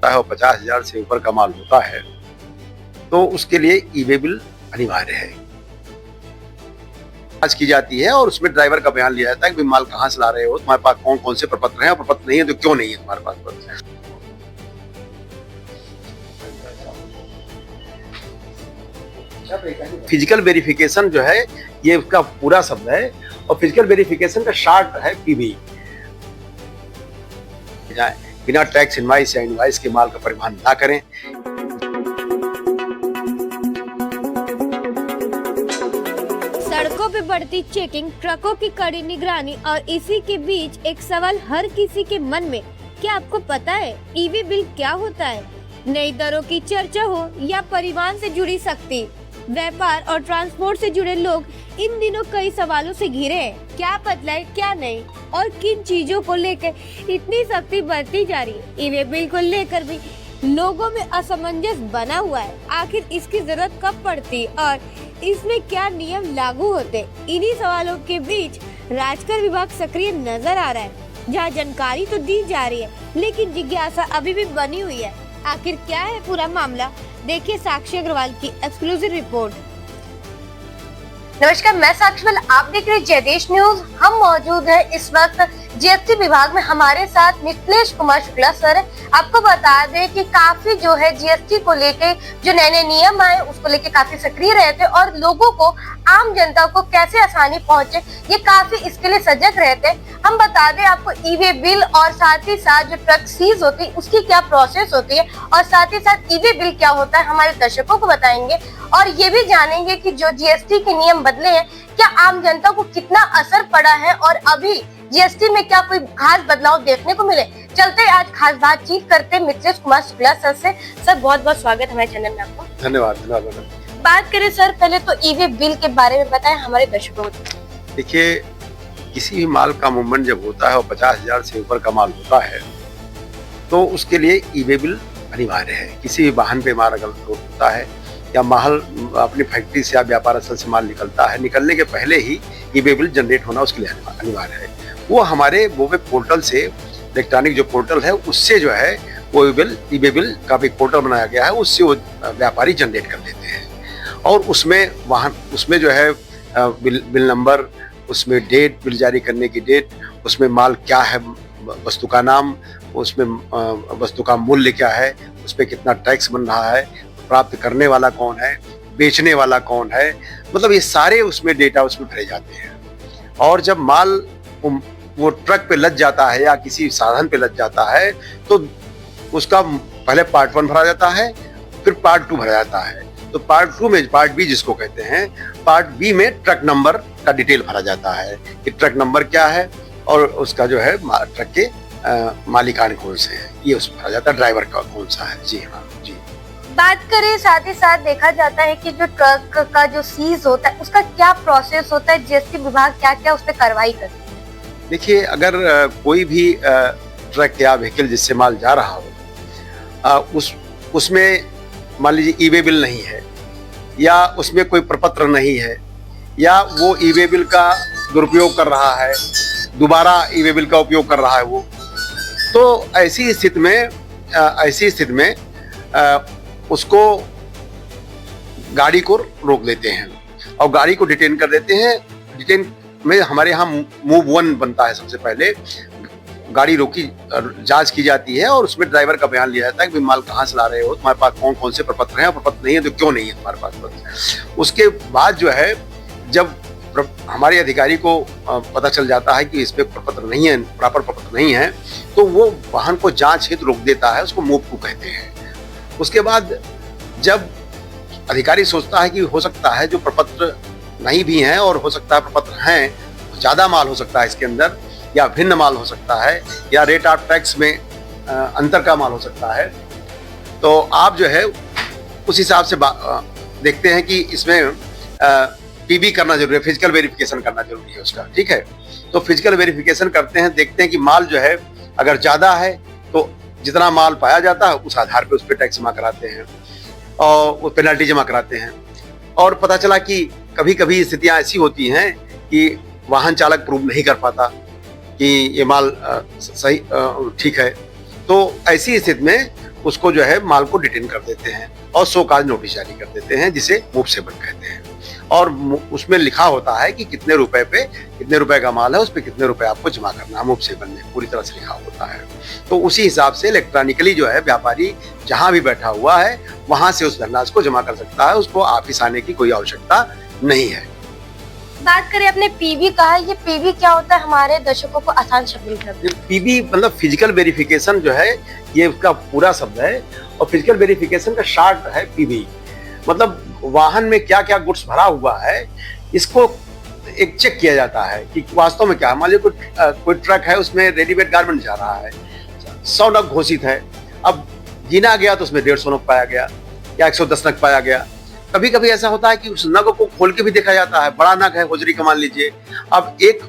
है और 50,000 से ऊपर का माल होता है तो उसके लिए ई-वे बिल अनिवार्य है। जांच की जाती है और उसमें ड्राइवर का बयान लिया जाता है कि माल कहाँ से ला रहे हो, तुम्हारे पास कौन कौन से प्रपत्र हैं और प्रपत्र नहीं है तो क्यों नहीं है तुम्हारे पास प्रपत्र। फिजिकल वेरिफिकेशन जो है ये उसका पूरा शब्द है और फिजिकल वेरिफिकेशन का शॉर्ट है पीवी। बिना टैक्स इनवाइस या इनवाइस के माल का परिवहन ना करें। सड़कों पे बढ़ती चेकिंग, ट्रकों की कड़ी निगरानी और इसी के बीच एक सवाल हर किसी के मन में, क्या आपको पता है ई-वे बिल क्या होता है? नई दरों की चर्चा हो या परिवहन से जुड़ी सख्ती, व्यापार और ट्रांसपोर्ट से जुड़े लोग इन दिनों कई सवालों से घिरे हैं। क्या बदलाए क्या नहीं और किन चीजों को लेकर इतनी सख्ती बढ़ती जा रही है? ई-वे बिल को लेकर भी लोगों में असमंजस बना हुआ है। आखिर इसकी जरूरत कब पड़ती और इसमें क्या नियम लागू होते? इन्हीं सवालों के बीच राजकर विभाग सक्रिय नजर आ रहा है, जहां जानकारी तो दी जा रही है लेकिन जिज्ञासा अभी भी बनी हुई है। आखिर क्या है पूरा मामला? देखिए साक्षी अग्रवाल की एक्सक्लूसिव रिपोर्ट। नमस्कार, मैं साक्षी अग्रवाल, आप देख रहे हैं जयदेश न्यूज। हम मौजूद है इस वक्त जीएसटी विभाग में, हमारे साथ मिथिलेश कुमार शुक्ला सर है। आपको बता दें कि काफी जो है जीएसटी को लेके जो नए नए नियम आए उसको लेके काफी सक्रिय रहते और लोगों को, आम जनता को कैसे आसानी पहुंचे ये काफी इसके लिए सजग रहते। हम बता दें आपको ई-वे बिल और साथ ही साथ जो ट्रक सीज होती है उसकी क्या प्रोसेस होती है और साथ ही साथ ई-वे बिल क्या होता है हमारे दर्शकों को बताएंगे और ये भी जानेंगे कि जो जीएसटी के नियम बदले हैं क्या आम जनता को कितना असर पड़ा है और अभी जीएसटी में क्या कोई खास बदलाव देखने को मिले। चलते आज खास बातचीत करते मिथिलेश कुमार शुक्ला सर से। सर बहुत बहुत स्वागत हमारे चैनल में आपका। धन्यवाद। बात करें सर, पहले तो ई-वे बिल के बारे में बताएं हमारे दर्शकों को। देखिए, किसी भी माल का मूवमेंट जब होता है और 50,000 से ऊपर का माल होता है तो उसके लिए ई-वे बिल अनिवार्य है। किसी भी वाहन पे माल अगर लोड होता है या माल अपनी फैक्ट्री से या व्यापार स्थल से माल निकलता है, निकलने के पहले ही ई-वे बिल जनरेट होना उसके लिए अनिवार्य है। वो हमारे वेब पोर्टल से, इलेक्ट्रॉनिक जो पोर्टल है उससे जो है वो ई-वे बिल का भी पोर्टल बनाया गया है, उससे वो व्यापारी जनरेट कर देते हैं और उसमें जो है बिल नंबर, उसमें डेट, बिल जारी करने की डेट, उसमें माल क्या है, वस्तु का नाम, उसमें वस्तु का मूल्य क्या है, उस पर कितना टैक्स बन रहा है, प्राप्त करने वाला कौन है, बेचने वाला कौन है, मतलब ये सारे उसमें डेटा उसमें भरे जाते हैं। और जब माल वो ट्रक पे लद जाता है या किसी साधन पे लद जाता है तो उसका पहले पार्ट 1 भरा जाता है, फिर पार्ट 2 भरा जाता है। तो पार्ट 2 में, पार्ट बी जिसको कहते हैं, पार्ट बी में ट्रक नंबर का डिटेल भरा जाता है कि ट्रक नंबर क्या है और उसका जो है ट्रक के मालिकान कौन से हैं, ये उसमें भरा जाता है, ड्राइवर का कौन सा है। जी हाँ जी। बात करें, साथ ही साथ देखा जाता है कि जो ट्रक का जो सीज होता है उसका क्या प्रोसेस होता है, जीएसटी विभाग क्या क्या उस पर कार्रवाई करती है? देखिए, अगर कोई भी ट्रक या व्हीकल जिससे माल जा रहा हो उसमें मान लीजिए ई-वे बिल नहीं है या उसमें कोई प्रपत्र नहीं है या वो ई-वे बिल का दुरुपयोग कर रहा है, दोबारा ई-वे बिल का उपयोग कर रहा है वो, तो ऐसी स्थिति में उसको, गाड़ी को रोक देते हैं और गाड़ी को डिटेन कर देते हैं। डिटेन में हमारे यहाँ मूव 1 बनता है। सबसे पहले गाड़ी रोकी, जांच की जाती है और उसमें ड्राइवर का बयान लिया जाता है कि माल कहाँ से ला रहे हो, तुम्हारे पास कौन कौन से प्रपत्र हैं और प्रपत्र नहीं है तो क्यों नहीं है तुम्हारे पास प्रपत्र। उसके बाद जो है, जब हमारे अधिकारी को पता चल जाता है कि इसमें प्रपत्र नहीं है, प्रॉपर प्रपत्र नहीं है, तो वो वाहन को जांच हेतु रोक देता है, उसको मूव 2 कहते हैं। उसके बाद जब अधिकारी सोचता है कि हो सकता है जो प्रपत्र नहीं भी हैं और हो सकता है प्रपत्र हैं, ज्यादा माल हो सकता है इसके अंदर या भिन्न माल हो सकता है या रेट ऑफ टैक्स में अंतर का माल हो सकता है, तो आप जो है उस हिसाब से देखते हैं कि इसमें पीबी करना जरूरी है, फिजिकल वेरिफिकेशन करना जरूरी है उसका। ठीक है, तो फिजिकल वेरिफिकेशन करते हैं, देखते हैं कि माल जो है अगर ज्यादा है तो जितना माल पाया जाता है उस आधार पर उस पर टैक्स जमा कराते हैं और वो पेनल्टी जमा कराते हैं। और पता चला कि कभी कभी स्थितियां ऐसी होती हैं कि वाहन चालक प्रूव नहीं कर पाता कि ये माल सही ठीक है, तो ऐसी स्थिति में उसको जो है माल को डिटेन कर देते हैं और शो कॉज नोटिस जारी कर देते हैं, जिसे मूव सेवन कहते हैं। और उसमें लिखा होता है कि कितने रुपए का माल है, उस पर कितने रुपए आपको जमा करना है। मूव सेवन में पूरी तरह से लिखा होता है। तो उसी हिसाब से इलेक्ट्रॉनिकली जो है व्यापारी जहां भी बैठा हुआ है वहां से उस धनराशि को जमा कर सकता है। उसको ऑफिस आने की कोई आवश्यकता नहीं है। बात करें अपने पीवी का, ये पीवी क्या होता है हमारे दर्शकों को आसान शब्द में कर दें। पीबी मतलब फिजिकल वेरिफिकेशन जो है, ये उसका पूरा शब्द है। और फिजिकल वेरिफिकेशन का शॉर्ट है पीबी। मतलब वाहन में क्या क्या गुड्स भरा हुआ है, इसको एक चेक किया जाता है कि वास्तव में क्या है। मान लीजिए कोई ट्रक है, उसमें रेडीमेड गारमेंट जा रहा है, 100 नग घोषित है। अब गिना गया तो उसमें 150 नग पाया गया या 110 नग पाया गया। कभी कभी ऐसा होता है कि उस नग को खोल के भी देखा जाता है। बड़ा नग है होजरी का मान लीजिए, अब एक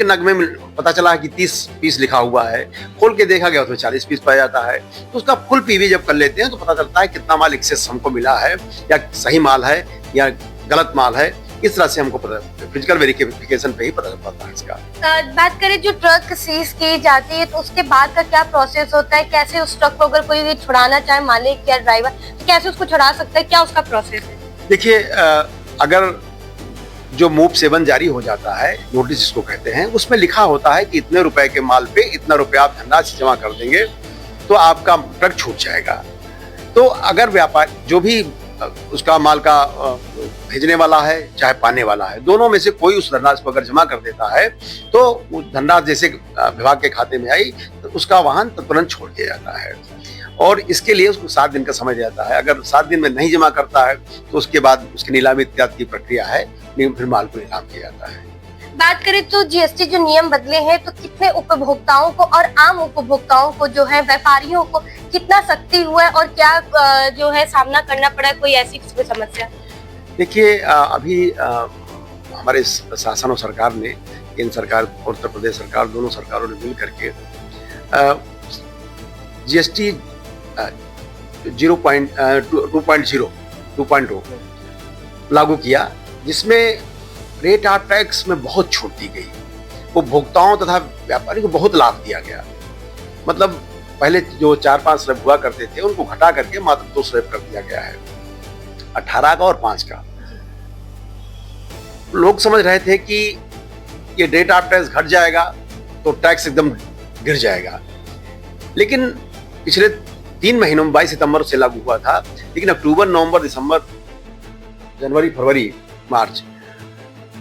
नग में पता चला है कि 30 पीस लिखा हुआ है, खोल के देखा गया उसमें 40 पीस पाया जाता है। तो उसका फुल पीवी जब कर लेते हैं तो पता चलता है कितना माल एक्सेस हमको मिला है, या सही माल है या गलत माल है। इस तरह से हमको फिजिकल वेरिफिकेशन पे ही पता चल पाता है इसका। बात करें जो ट्रक सीज की जाती है तो उसके बाद का क्या प्रोसेस होता है, कैसे उस ट्रक को अगर कोई भी छुड़ाना चाहे, मालिक या ड्राइवर, तो कैसे उसको छुड़ा सकता है, क्या उसका प्रोसेस है? देखिए, अगर जो मूव सेवन जारी हो जाता है, नोटिस जिसको कहते हैं, उसमें लिखा होता है कि इतने रुपए के माल पे इतना रुपया आप धनराशि जमा कर देंगे तो आपका ट्रक छूट जाएगा। तो अगर व्यापार जो भी उसका माल का भेजने वाला है चाहे पाने वाला है, दोनों में से कोई उस धनराशि को अगर जमा कर देता है तो उस धनराशि जैसे विभाग के खाते में आई तो उसका वाहन तुरंत छोड़ दिया जाता है। और इसके लिए उसको 7 दिन का समय दिया जाता है। अगर 7 दिन में नहीं जमा करता है तो उसके बाद उसकी नीलामी इत्यादि की प्रक्रिया है, फिर माल को नीलाम किया जाता है। बात करें तो जीएसटी जो नियम बदले हैं तो कितने उपभोक्ताओं को और आम उपभोक्ताओं को जो है, व्यापारियों को कितना सख्ती हुआ है और क्या जो है सामना करना पड़ा, कोई ऐसी कोई समस्या? देखिए, अभी हमारे शासन और सरकार ने, केंद्र सरकार और उत्तर प्रदेश सरकार, दोनों सरकारों ने मिल करके जीएसटी 2.0 लागू किया, जिसमें रेट ऑफ टैक्स में बहुत छूट दी गई। उपभोक्ताओं तथा व्यापारी को बहुत लाभ दिया गया। मतलब पहले जो 4-5 स्लैब हुआ करते थे उनको घटा करके मात्र 2 स्लैब कर दिया गया है, 18 का और 5 का। लोग समझ रहे थे कि ये रेट ऑफ टैक्स घट जाएगा तो टैक्स एकदम गिर जाएगा, लेकिन पिछले 3 महीनों में 22 सितंबर से लागू हुआ था, लेकिन अक्टूबर, नवंबर, दिसंबर, जनवरी, फरवरी, मार्च,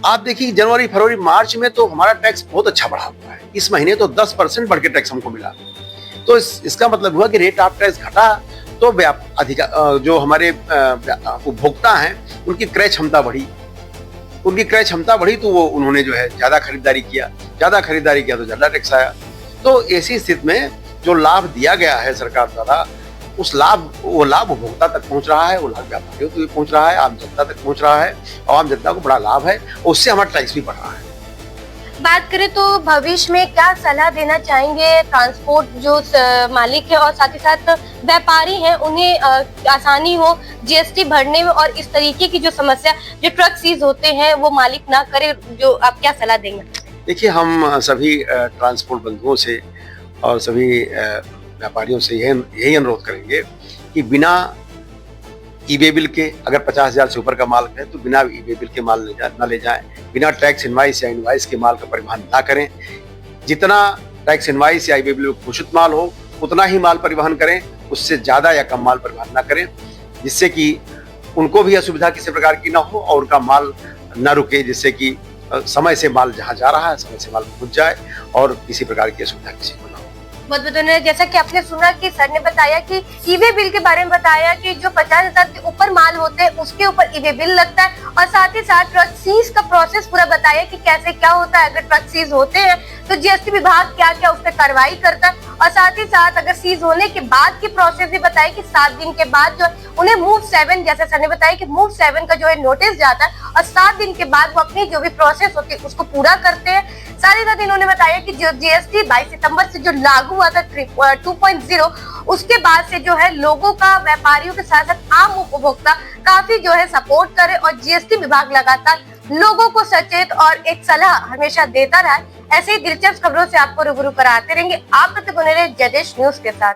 आप देखिए जनवरी, फरवरी, मार्च में तो हमारा टैक्स बहुत अच्छा बढ़ा हुआ है। इस महीने तो 10% बढ़ के टैक्स हमको मिला। तो इसका मतलब हुआ कि रेट ऑफ टैक्स घटा तो जो हमारे उपभोक्ता हैं उनकी क्रय क्षमता बढ़ी। तो वो उन्होंने जो है ज्यादा खरीदारी किया तो ज्यादा टैक्स आया। तो ऐसी स्थिति में जो लाभ दिया गया है सरकार द्वारा, वो लाभ उपभोक्ता तक पहुंच रहा है, वो लाभ व्यापारियों तक पहुंच रहा है, आम जनता तक पहुंच रहा है, और आम जनता को बड़ा लाभ है, उससे हमारा टैक्स भी बढ़ रहा है। बात करें तो भविष्य में क्या सलाह देना चाहेंगे ट्रांसपोर्ट जो मालिक है और साथ ही साथ व्यापारी हैं, उन्हें आसानी हो जीएसटी भरने में, और इस तरीके की जो समस्या जो ट्रक सीज होते हैं वो मालिक ना करे, जो आप क्या सलाह देंगे? देखिए, हम सभी ट्रांसपोर्ट बंधुओं से और सभी व्यापारियों से यही अनुरोध करेंगे कि बिना ई-वे बिल के, अगर 50,000 से ऊपर का माल है तो बिना ई-वे बिल के माल न ले जाएं, बिना टैक्स इनवाइस या इनवाइस के माल का परिवहन ना करें। जितना टैक्स इनवाइस या ई-वे बिल में घोषित माल हो उतना ही माल परिवहन करें, उससे ज्यादा या कम माल परिवहन ना करें, जिससे कि उनको भी असुविधा किसी प्रकार की ना हो और उनका माल न रुके, जिससे कि समय से माल जहाँ जा रहा है समय से माल पहुंच जाए और किसी प्रकार की असुविधा किसी को ना हो। बहुत बहुत, जैसा कि आपने सुना कि सर ने बताया कि ई-वे बिल के बारे में बताया कि जो 50,000 के ऊपर माल होते हैं उसके ऊपर ई-वे बिल लगता है, और साथ ही साथ ट्रक सीज का प्रोसेस पूरा बताया कि कैसे क्या होता है। अगर ट्रक सीज होते हैं तो जीएसटी विभाग क्या क्या उस पर कार्रवाई करता है, और साथ ही साथ अगर सीज होने के बाद की प्रोसेस भी बताया कि 7 दिन के बाद जो उन्हें मूव 7, जैसे सर ने बताया कि मूव 7 का जो है नोटिस जाता है, और 7 दिन के बाद वो अपनी जो भी प्रोसेस होती है उसको पूरा करते हैं। साथ ही साथ इन्होंने बताया कि जो जीएसटी 22 सितंबर से जो लागू हुआ था 2.0, उसके बाद से जो है लोगों का, व्यापारियों के साथ साथ आम उपभोक्ता काफी जो है सपोर्ट करे, और जीएसटी विभाग लगातार लोगों को सचेत और एक सलाह हमेशा देता रहा है। ऐसे ही दिलचस्प खबरों से आपको रूबरू कराते रहेंगे। आप बने रहे जयदेश न्यूज के साथ।